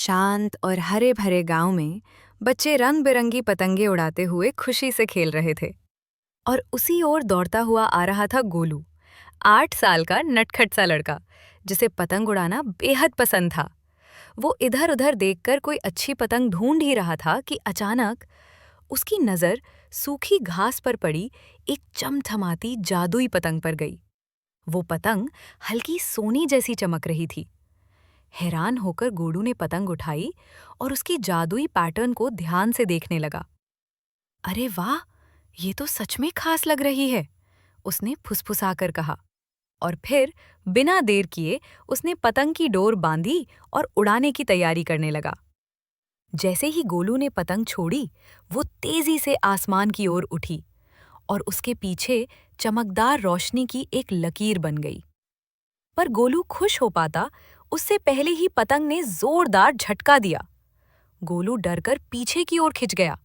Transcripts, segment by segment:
शांत और हरे भरे गांव में बच्चे रंग बिरंगी पतंगे उड़ाते हुए खुशी से खेल रहे थे। और उसी ओर दौड़ता हुआ आ रहा था गोलू, 8 साल का नटखट सा लड़का, जिसे पतंग उड़ाना बेहद पसंद था। वो इधर उधर देखकर कोई अच्छी पतंग ढूंढ ही रहा था कि अचानक उसकी नजर सूखी घास पर पड़ी एक चमचमाती जादुई पतंग पर गई। वो पतंग हल्की सोने जैसी चमक रही थी। हैरान होकर गोलू ने पतंग उठाई और उसकी जादुई पैटर्न को ध्यान से देखने लगा। अरे वाह, ये तो सच में खास लग रही है, उसने फुसफुसाकर कहा। और फिर बिना देर किए उसने पतंग की डोर बांधी और उड़ाने की तैयारी करने लगा। जैसे ही गोलू ने पतंग छोड़ी, वो तेजी से आसमान की ओर उठी और उसके पीछे चमकदार रोशनी की एक लकीर बन गई। पर गोलू खुश हो पाता उससे पहले ही पतंग ने जोरदार झटका दिया। गोलू डरकर पीछे की ओर खिंच गया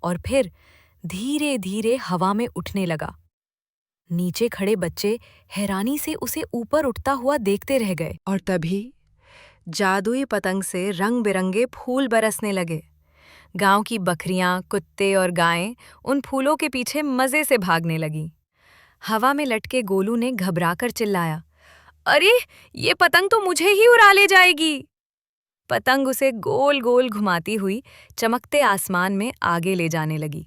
और फिर धीरे धीरे हवा में उठने लगा। नीचे खड़े बच्चे हैरानी से उसे ऊपर उठता हुआ देखते रह गए और तभी जादुई पतंग से रंग बिरंगे फूल बरसने लगे। गांव की बकरियां, कुत्ते और गायें उन फूलों के पीछे मजे से भागने लगीं। हवा में लटके गोलू ने घबराकर चिल्लाया, अरे, ये पतंग तो मुझे ही उड़ा ले जाएगी। पतंग उसे गोल गोल घुमाती हुई चमकते आसमान में आगे ले जाने लगी।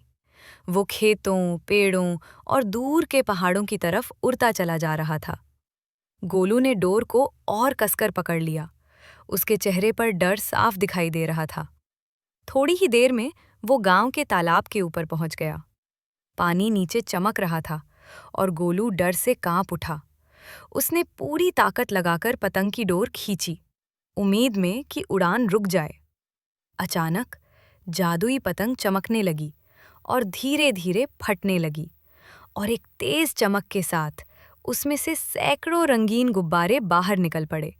वो खेतों, पेड़ों और दूर के पहाड़ों की तरफ उड़ता चला जा रहा था। गोलू ने डोर को और कसकर पकड़ लिया। उसके चेहरे पर डर साफ दिखाई दे रहा था। थोड़ी ही देर में वो गांव के तालाब के ऊपर पहुंच गया। पानी नीचे चमक रहा था और गोलू डर से कांप उठा। उसने पूरी ताकत लगाकर पतंग की डोर खींची, उम्मीद में कि उड़ान रुक जाए। अचानक जादुई पतंग चमकने लगी और धीरे धीरे फटने लगी और एक तेज चमक के साथ उसमें से सैकड़ों रंगीन गुब्बारे बाहर निकल पड़े।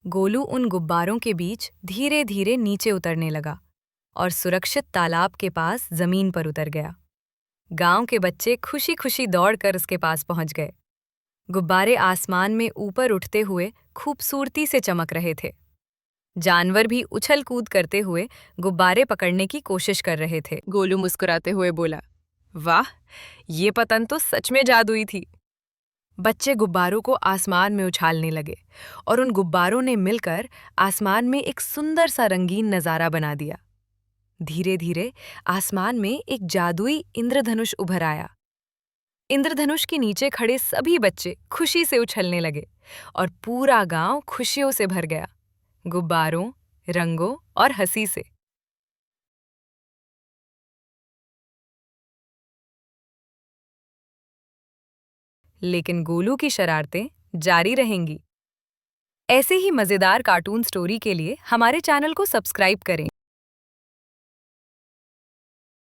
गोलू उन गुब्बारों के बीच धीरे धीरे नीचे उतरने लगा और सुरक्षित तालाब के पास जमीन पर उतर गया। गांव के बच्चे खुशी खुशी दौड़कर उसके पास पहुंच गए। गुब्बारे आसमान में ऊपर उठते हुए खूबसूरती से चमक रहे थे। जानवर भी उछल कूद करते हुए गुब्बारे पकड़ने की कोशिश कर रहे थे। गोलू मुस्कुराते हुए बोला, वाह, ये पतंग तो सच में जादुई थी। बच्चे गुब्बारों को आसमान में उछालने लगे और उन गुब्बारों ने मिलकर आसमान में एक सुंदर सा रंगीन नजारा बना दिया। धीरे धीरे आसमान में एक जादुई इंद्रधनुष उभर आया। इंद्रधनुष के नीचे खड़े सभी बच्चे खुशी से उछलने लगे और पूरा गांव खुशियों से भर गया, गुब्बारों, रंगों और हंसी से। लेकिन गोलू की शरारतें जारी रहेंगी। ऐसे ही मजेदार कार्टून स्टोरी के लिए हमारे चैनल को सब्सक्राइब करें।